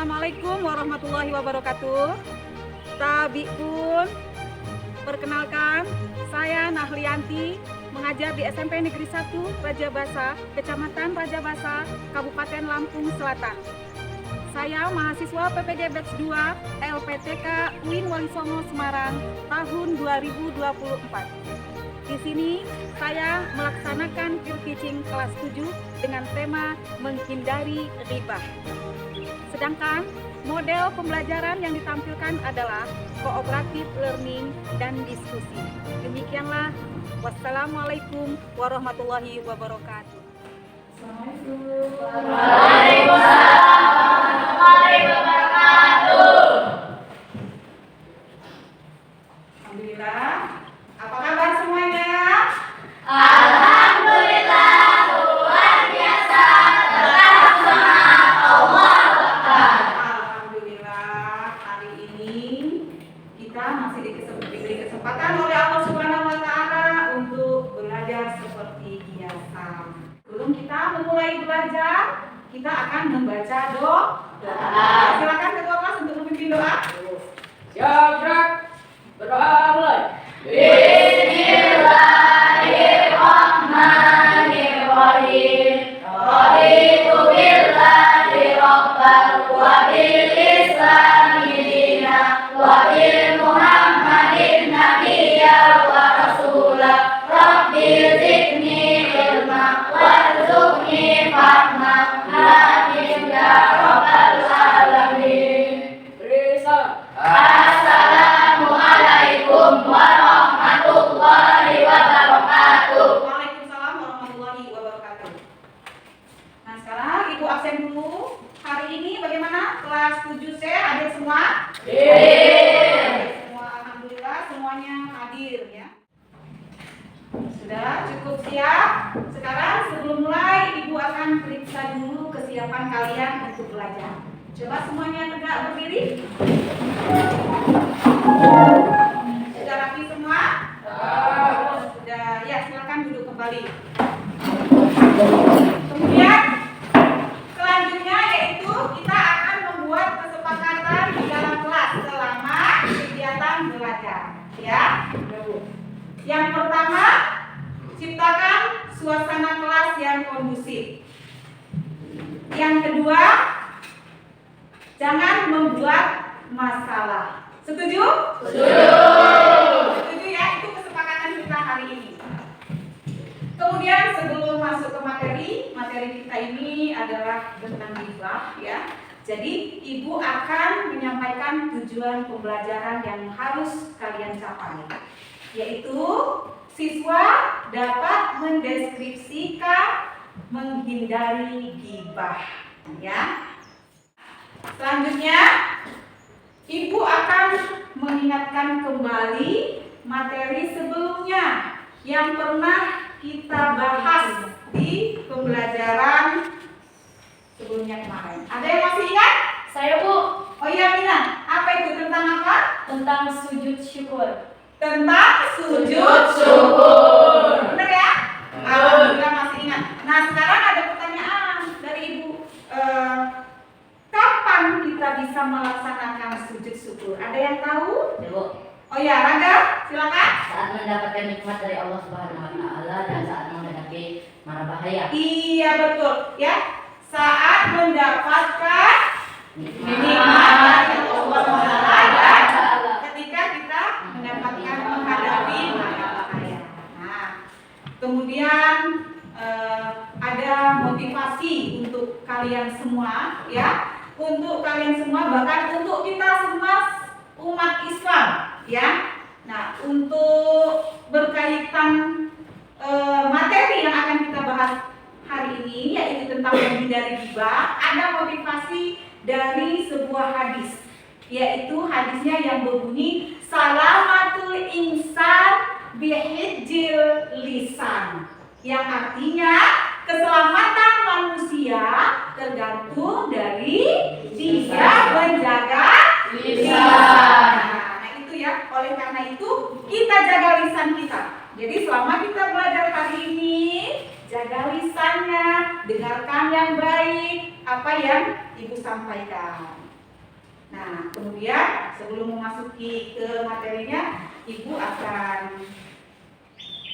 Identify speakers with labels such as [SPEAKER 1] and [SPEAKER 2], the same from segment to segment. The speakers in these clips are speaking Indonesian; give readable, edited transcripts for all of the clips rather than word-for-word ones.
[SPEAKER 1] Assalamualaikum warahmatullahi wabarakatuh. Tabi'un, perkenalkan, saya Nahlianti, mengajar di SMP Negeri 1 Rajabasa, Kecamatan Rajabasa, Kabupaten Lampung Selatan. Saya mahasiswa PPG Batch 2 LPTK UIN Walisongo Semarang tahun 2024. Di sini saya melaksanakan peer teaching kelas 7 dengan tema menghindari ghibah. Sedangkan model pembelajaran yang ditampilkan adalah cooperative learning dan diskusi. Demikianlah. Wassalamualaikum warahmatullahi wabarakatuh.
[SPEAKER 2] Assalamualaikum warahmatullahi wabarakatuh.
[SPEAKER 1] Alhamdulillah. Apa kabar semuanya?
[SPEAKER 2] Alhamdulillah, luar biasa. Tetap semangat, Allah Akbar.
[SPEAKER 1] Alhamdulillah, hari ini kita masih diberi kesempatan oleh Allah Subhanahu wa Ta'ala untuk belajar seperti biasa. Sebelum kita memulai belajar, kita akan membaca doa. Silakan ketua kelas untuk memimpin doa.
[SPEAKER 3] Siap, berdoa mulai.
[SPEAKER 2] Bismillahirrahmanirrahim. Raditu billahi rabban wa bil islami dinan wa bi Muhammadin nabiyyan wa rasulah. Rabbi zidni ilma warzuqni fahma. Amin ya rabbal alamin. Assalamualaikum warahmatullahi wabarakatuh.
[SPEAKER 1] Waalaikumsalam warahmatullahi wabarakatuh. Nah, sekarang Ibu absen dulu. Hari ini bagaimana? Kelas 7C hadir semua? Semua, alhamdulillah semuanya hadir ya. Sudah cukup siap? Sekarang sebelum mulai Ibu akan periksa dulu kesiapan kalian untuk belajar. Coba semuanya tegak berdiri. Sudah rapi semua? Sudah, ya silakan duduk kembali. Kemudian selanjutnya yaitu kita akan membuat kesepakatan di dalam kelas selama kegiatan belajar, ya. Yang pertama, ciptakan suasana kelas yang kondusif. Yang kedua, jangan membuat masalah. Setuju? Setuju ya, itu kesepakatan kita hari ini. Kemudian sebelum masuk ke materi kita ini adalah tentang ghibah ya. Jadi Ibu akan menyampaikan tujuan pembelajaran yang harus kalian capai, yaitu siswa dapat mendeskripsikan menghindari ghibah ya. Selanjutnya Ibu akan mengingatkan kembali materi sebelumnya yang pernah kita bahas di pembelajaran sebelumnya kemarin. Ada yang masih ingat?
[SPEAKER 2] Saya, Bu,
[SPEAKER 1] Oh iya, Mina. Apa itu? Tentang apa?
[SPEAKER 2] tentang sujud syukur.
[SPEAKER 1] Tentang sujud syukur. Benar ya? Alhamdulillah masih ingat. Nah, sekarang ada pertanyaan dari Ibu. Kapan kita bisa melaksanakan sujud syukur? Ada yang tahu?
[SPEAKER 2] Bu,
[SPEAKER 1] Oh ya, Rangga, silakan.
[SPEAKER 2] saat mendapatkan nikmat dari Allah Subhanahu wa Ta'ala dan saat menghadapi mara bahaya.
[SPEAKER 1] Iya betul, ya. Saat mendapatkan nikmat dari Allah Subhanahu dan ketika kita mendapatkan menghadapi mara bahaya. Nah, kemudian ada motivasi untuk kalian semua, ya. Untuk kalian semua, bahkan untuk kita semua umat Islam, ya. Nah, untuk berkaitan materi yang akan kita bahas hari ini, yaitu tentang menghindari ghibah, ada motivasi dari sebuah hadis, yaitu hadisnya yang berbunyi salamatul insan bihijjil lisan, yang artinya keselamatan manusia tergantung dari dia menjaga lisan. Nah itu ya, oleh karena itu kita jaga lisan kita. Jadi selama kita belajar hari ini, jaga lisannya, dengarkan yang baik apa yang Ibu sampaikan. Nah, kemudian sebelum memasuki ke materinya, Ibu akan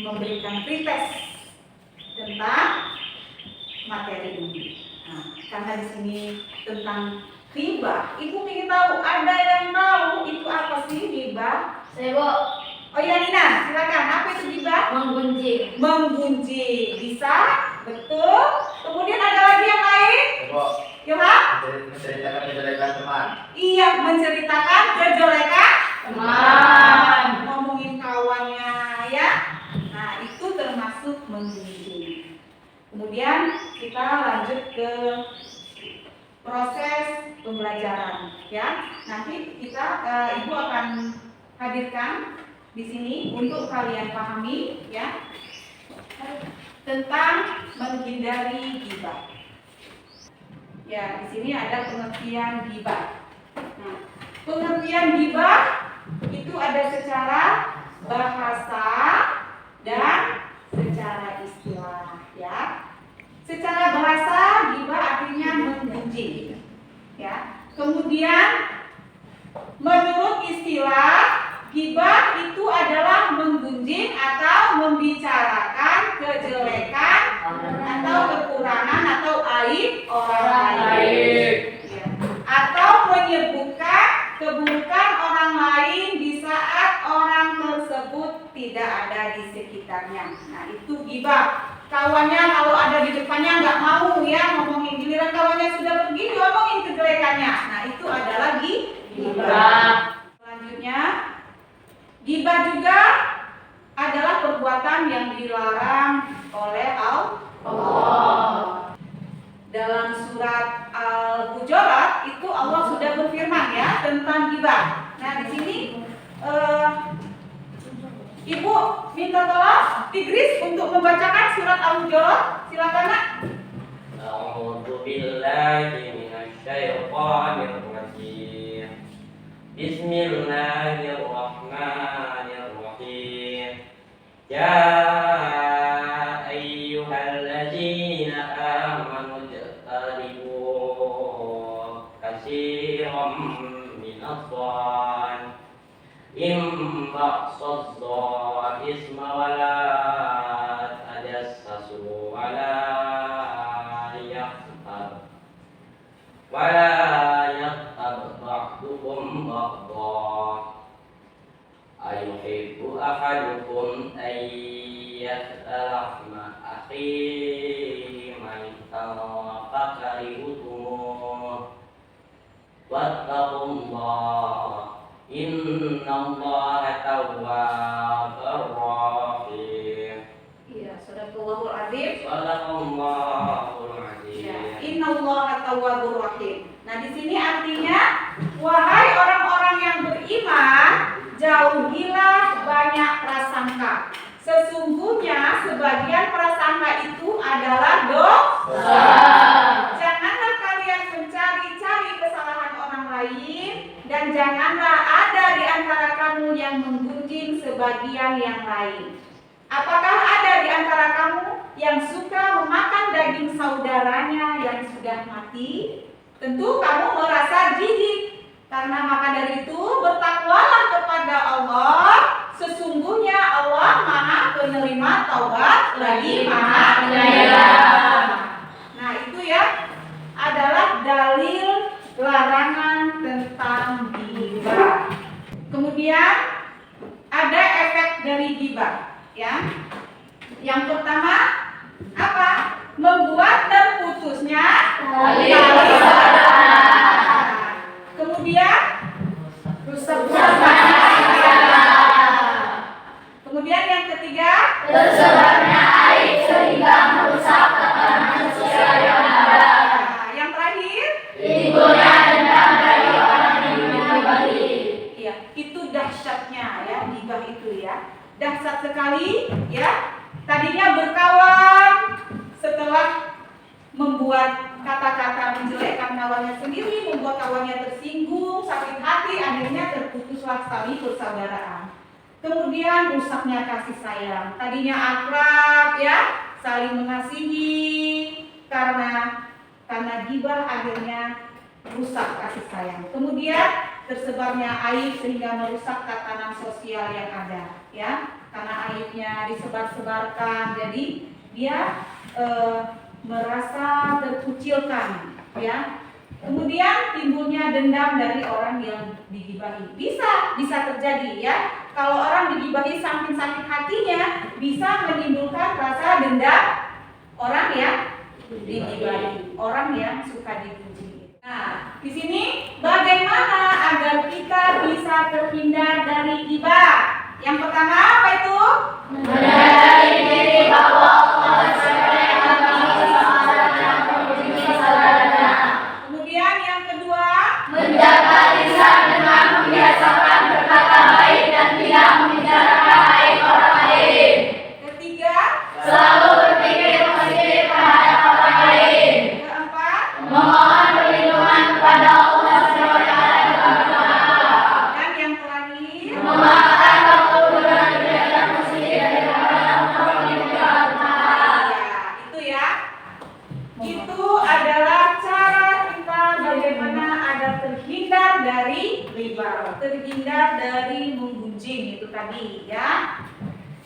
[SPEAKER 1] memberikan pretest tentang materi ini. Nah, karena di sini tentang ghibah, Ibu ingin tahu, ada yang tahu itu apa sih ghibah?
[SPEAKER 2] Saya Bu,
[SPEAKER 1] Oh iya Nina, silakan. Apa itu ghibah?
[SPEAKER 2] menggunjing.
[SPEAKER 1] Menggunjing, bisa? Betul. Kemudian ada lagi yang lain?
[SPEAKER 4] Ibu,
[SPEAKER 1] Yoha?
[SPEAKER 4] menceritakan kejelekan teman.
[SPEAKER 1] Iya, menceritakan kejelekan
[SPEAKER 2] Teman.
[SPEAKER 1] ngomongin kawannya ya. Nah, itu termasuk menggunjing. Kemudian kita lanjut ke proses pembelajaran ya. Nanti kita Ibu akan hadirkan di sini untuk kalian pahami ya tentang menghindari ghibah. Ya, di sini ada pengertian ghibah. Nah, pengertian ghibah itu ada secara bahasa dan secara istilah ya. Secara bahasa ghibah artinya menggunjing ya. Kemudian menurut istilah ghibah itu adalah menggunjing atau membicarakan kejelekan atau kekurangan atau aib orang lain. Ya. Atau menyebutkan keburukan orang lain di saat orang tersebut tidak ada di sekitarnya. Nah, itu ghibah. Kawannya kalau ada di depannya nggak mau ya ngomongin, giliran kawannya sudah pergi ngomongin kejelekannya. Nah, itu adalah ghibah. Selanjutnya, ghibah juga adalah perbuatan yang dilarang oleh Allah. Dalam surat Al-Hujurat itu Allah sudah berfirman ya tentang ghibah. Nah, di sini Ibu minta tolong Tigris untuk membacakan surat Al-Hujurat. Silakan Nak.
[SPEAKER 3] A'udzu billahi minasyaitonir rajim. Bismillahirrahmanirrahim. Ya ayyuhalladzina amanu ijtanibu katsiran minadh-dhann ba'sadh isma wala tajassasu wala yaghtab ba'dukum ba'dha ayuhibbu ahadukum an ya'lama akhihi man fakarihutum wattaqullaha innallaha tawwabur rahim.
[SPEAKER 1] Iya, sadaqallahul azim.
[SPEAKER 3] Sadaqallahul azim.
[SPEAKER 1] Ya, innallaha tawwabur rahim. Nah, di sini artinya wahai orang-orang yang beriman, jauhilah banyak prasangka. Sesungguhnya sebagian prasangka itu adalah dosa. Janganlah kalian mencari-cari kesalahan orang lain dan janganlah ada di antara kamu yang menggunjing sebagian yang lain. Apakah ada di antara kamu yang suka memakan daging saudaranya yang sudah mati? Tentu kamu merasa jijik. Karena maka dari itu bertakwalah kepada Allah. Sesungguhnya Allah Maha Penerima Taubat lagi Maha Penyayang. Nah, itu ya adalah dalil larangan tentang ghibah. Kemudian ada efek dari ghibah, ya. Yang pertama apa? Membuat terputusnya tali persaudaraan. Kemudian rusaknya kemudian yang ketiga
[SPEAKER 2] Tersebarnya aib sehingga merusak tatanan sosial yang ada.
[SPEAKER 1] Yang terakhir
[SPEAKER 2] Timbulnya dendam dari orang yang menyakiti.
[SPEAKER 1] ya, itu dahsyatnya ya, ghibah itu ya. Dahsyat sekali ya. Tadinya berkawan, setelah membuat kata-kata menjelekkan kawannya sendiri, membuat kawannya tersinggung, sakit hati, akhirnya terputuslah tali persaudaraan. Kemudian rusaknya kasih sayang. Tadinya akrab ya, saling mengasihi, karena ghibah akhirnya rusak kasih sayang. Kemudian tersebarnya aib sehingga merusak tatanan sosial yang ada, ya. Karena aibnya disebar-sebarkan, jadi dia merasa terkucilkan, ya. Kemudian timbulnya dendam dari orang yang digibahi. Bisa terjadi, ya. Kalau orang digibahi saking sakit hatinya, bisa menimbulkan rasa dendam orang yang digibahi, orang yang suka dipuji. Nah, di sini bagaimana agar kita bisa terhindar dari ghibah? Yang pertama apa itu?
[SPEAKER 2] Menyadari diri bahwa Allah yang memuji saudaranya.
[SPEAKER 1] Kemudian yang kedua,
[SPEAKER 2] Menjaga lisan dengan membiasakan berkata baik dan tidak membicarakan aib orang lain.
[SPEAKER 1] ketiga,
[SPEAKER 2] Selalu berpikir positif terhadap orang lain.
[SPEAKER 1] keempat,
[SPEAKER 2] Memohon perlindungan kepada Allah SWT.
[SPEAKER 1] dan yang terakhir,
[SPEAKER 2] Memaafkan waktu dengan kegiatan positif dari orang yang
[SPEAKER 1] itu ya. Itu adalah cara kita bagaimana agar terhindar dari riba, terhindar dari menggunjing itu tadi, ya.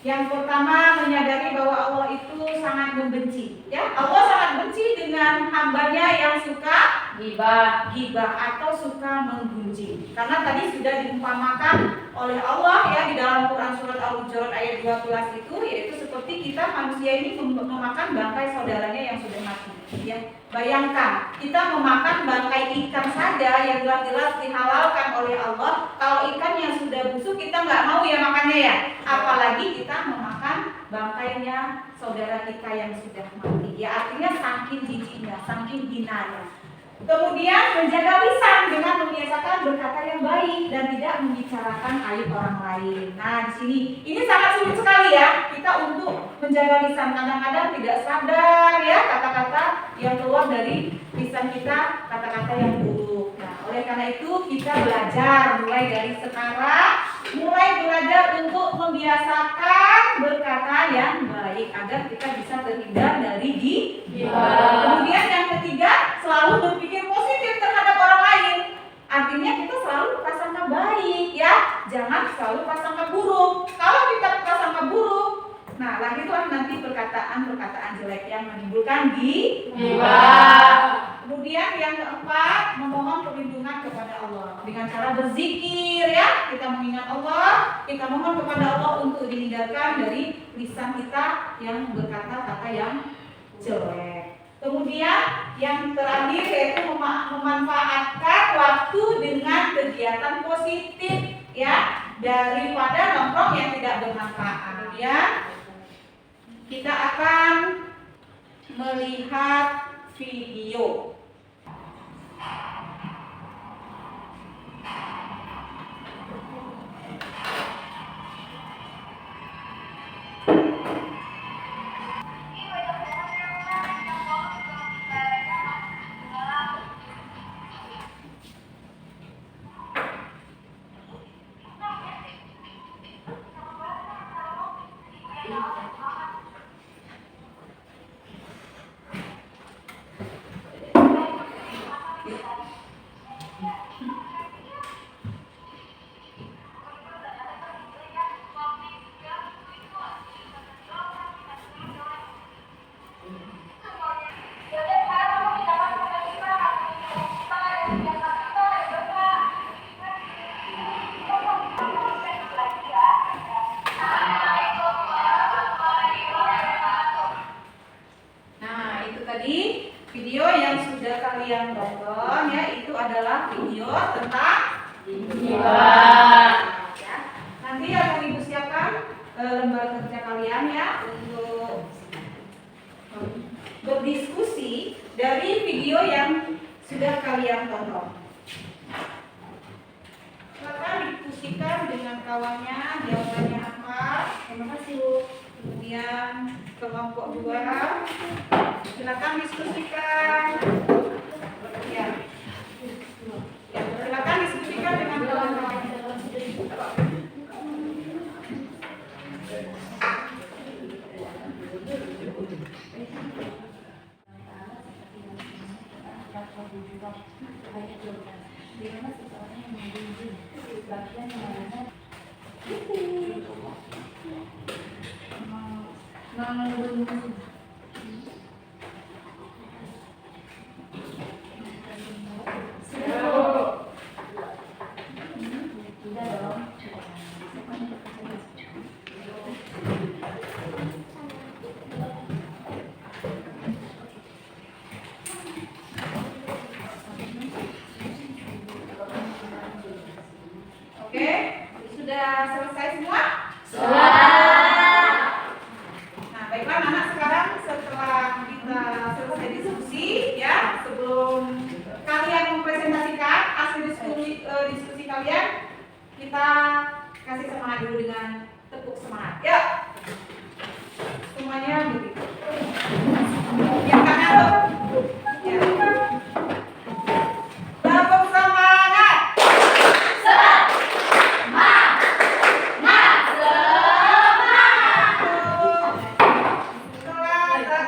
[SPEAKER 1] Yang pertama, menyadari bahwa Allah itu sangat membenci, ya. Allah sangat benci dengan hambanya yang suka ghibah atau suka menggunjing. Karena tadi sudah diumpamakan oleh Allah, ya, di dalam Quran surat Al-Hujurat ayat 12 itu, yaitu seperti kita manusia ini memakan bangkai saudaranya yang sudah mati, ya. Bayangkan kita memakan bangkai ikan saja yang jelas-jelas dihalalkan oleh Allah. Kalau ikan yang sudah busuk kita nggak mau ya makannya, ya. Apalagi kita memakan bangkainya saudara kita yang sudah mati. Ya, artinya saking jijiknya, saking hinanya. Kemudian menjaga lisan dengan membiasakan berkata yang baik dan tidak membicarakan aib orang lain. Nah, di sini ini sangat sulit sekali, ya, kita untuk menjaga lisan. Kadang-kadang tidak sadar, ya, kata-kata yang keluar dari lisan kita, kata-kata yang buruk. Nah, oleh karena itu kita belajar mulai dari sekarang, mulai belajar untuk membiasakan berkata yang baik agar kita bisa terhindar dari ghibah. Kemudian yang ketiga, selalu berpikir positif terhadap orang lain. Artinya kita selalu prasangka baik, ya. Jangan selalu prasangka buruk. Kalau kita prasangka buruk, nah lahirlah nanti perkataan-perkataan jelek yang menimbulkan ghibah. Kemudian yang keempat, memohon perlindungan kepada Allah dengan cara berzikir, ya. Kita mengingat Allah, kita mohon kepada Allah untuk dihindarkan dari lisan kita yang berkata-kata yang jelek. Kemudian yang terakhir yaitu memanfaatkan waktu dengan kegiatan positif, ya, daripada nongkrong yang tidak bermanfaat. Kemudian kita akan melihat video. Tadi video yang sudah kalian tonton, ya, itu adalah video tentang ghibah. Ya. Nanti akan Ibu siapkan lembar kerja kalian, ya, untuk berdiskusi dari video yang sudah kalian tonton. Silakan diskusikan dengan kawannya, jawabannya apa. Terima kasih, Bu. Kemudian kelompok 2, silakan diskusikan. Ya. Ya, silakan diskusikan dengan kawan-kawan. Oke, sudah selesai semua? Nah, baiklah anak, sekarang setelah kita selesai diskusi ya, sebelum kalian mempresentasikan hasil diskusi kalian, kita kasih semangat dulu dengan tepuk semangat. Ya, semuanya begitu. Yang kanan tuh. Ya. Tepuk semangat.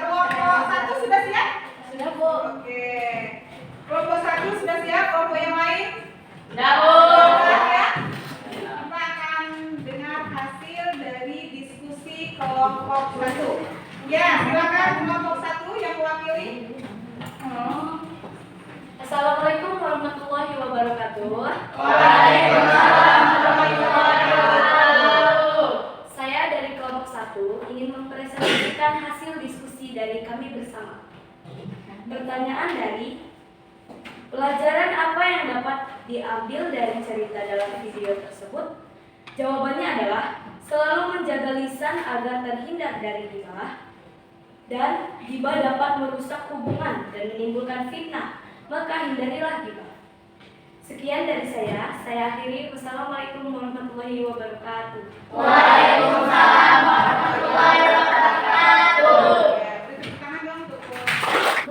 [SPEAKER 1] Kelompok satu sudah siap?
[SPEAKER 2] Sudah, Bu.
[SPEAKER 1] Oke. Kelompok satu sudah siap? Kelompok yang lain?
[SPEAKER 2] Sudah, Bu.
[SPEAKER 1] Ya. Kita akan dengar hasil dari diskusi kelompok satu. Ya, silakan kelompok satu yang mewakili.
[SPEAKER 2] Assalamualaikum warahmatullahi wabarakatuh.
[SPEAKER 1] Waalaikumsalam warahmatullahi wabarakatuh.
[SPEAKER 2] Saya dari kelompok 1 ingin mempresentasikan hasil diskusi dari kami bersama. Pertanyaan dari pelajaran apa yang dapat diambil dari cerita dalam video tersebut? Jawabannya adalah selalu menjaga lisan agar terhindar dari ghibah, dan ghibah dapat merusak hubungan dan menimbulkan fitnah, maka hindarilah ghibah. Sekian dari saya akhiri. Wassalamualaikum warahmatullahi wabarakatuh.
[SPEAKER 1] Waalaikumsalam warahmatullahi wabarakatuh. Ya, beri tangan dong untuk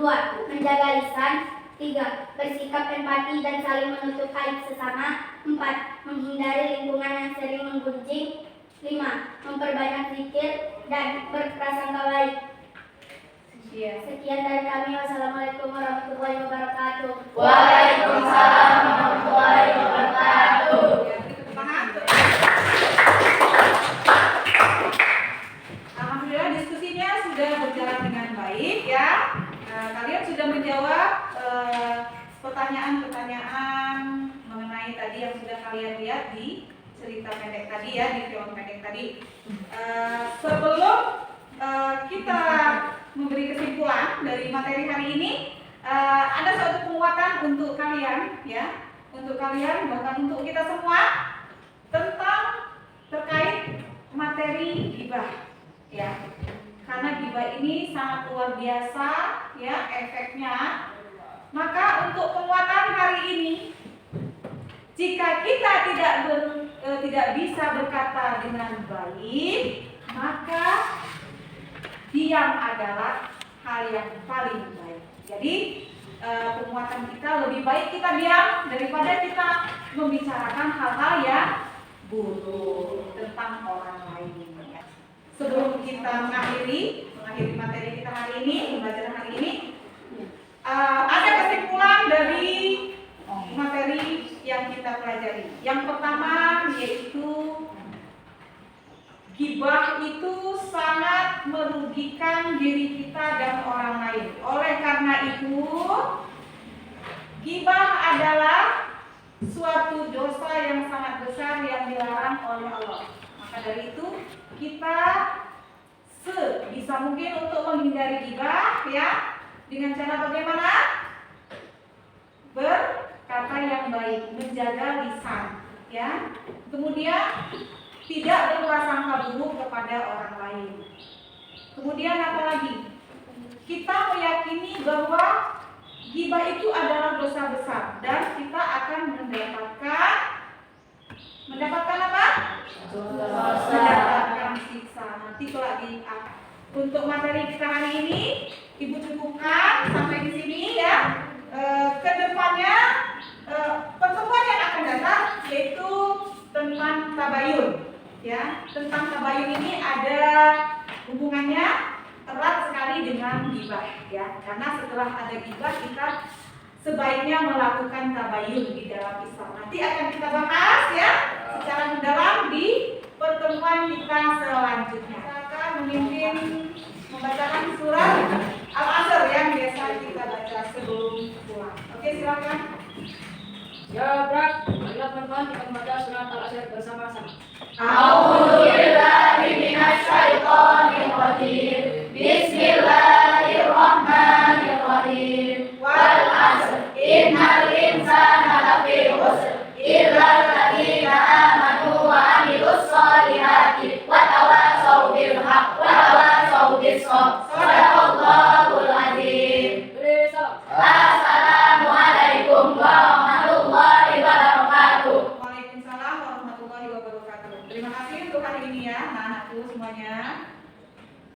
[SPEAKER 5] 2. Menjaga lisan. 3. Bersikap empati dan saling menutup aib sesama. 4. Menghindari lingkungan yang sering menggunjing. 5. Memperbanyak zikir dan berprasangka baik. Sekian dari kami. Wassalamualaikum warahmatullahi wabarakatuh.
[SPEAKER 2] Waalaikumsalam warahmatullahi wabarakatuh.
[SPEAKER 1] Ya, beri tepuk tangan. Alhamdulillah diskusinya sudah berjalan dengan baik ya. Kalian sudah menjawab pertanyaan-pertanyaan mengenai tadi yang sudah kalian lihat di cerita pendek tadi ya, di film pendek tadi. Sebelum kita memberi kesimpulan dari materi hari ini, ada suatu penguatan untuk kalian ya, untuk kalian bahkan untuk kita semua tentang terkait materi ghibah ya. Karena ghibah ini sangat luar biasa ya efeknya. Maka untuk penguatan hari ini, jika kita tidak bisa berkata dengan baik, maka diam adalah hal yang paling baik. Jadi penguatan kita lebih baik kita diam daripada kita membicarakan hal-hal yang buruk tentang orang lain. Sebelum kita mengakhiri materi kita hari ini, pembelajaran hari ini, ada kesimpulan dari materi yang kita pelajari. Yang pertama yaitu ghibah itu sangat merugikan diri kita dan orang lain. Oleh karena itu, ghibah adalah suatu dosa yang sangat besar yang dilarang oleh Allah. Maka dari itu, kita sebisa mungkin untuk menghindari ghibah ya, dengan cara bagaimana? Berkata yang baik, menjaga lisan ya. Kemudian tidak berprasangka buruk kepada orang lain. Kemudian apa lagi? Kita meyakini bahwa ghibah itu adalah dosa besar dan kita akan mendapatkan apa? Mendapatkan siksa. Nanti kelak untuk materi kita hari ini Ibu cukupkan sampai di sini ya. Kedepannya pertemuan yang akan datang yaitu tentang tabayun ya. Tentang tabayun ini ada hubungannya erat sekali dengan ghibah ya. Karena setelah ada ghibah kita sebaiknya melakukan tabayun di dalam Islam. Nanti akan kita bahas ya secara mendalam di pertemuan kita selanjutnya. Kita akan memimpin membacakan surat Al-Asr yang biasa kita baca sebelum pulang. Oke, silakan.
[SPEAKER 2] Ya, Brak. Marilah teman-teman kita membaca surat Al-Asr bersama-sama.
[SPEAKER 5] A'udzubillahi minasyaitonir rajim. Bismillah.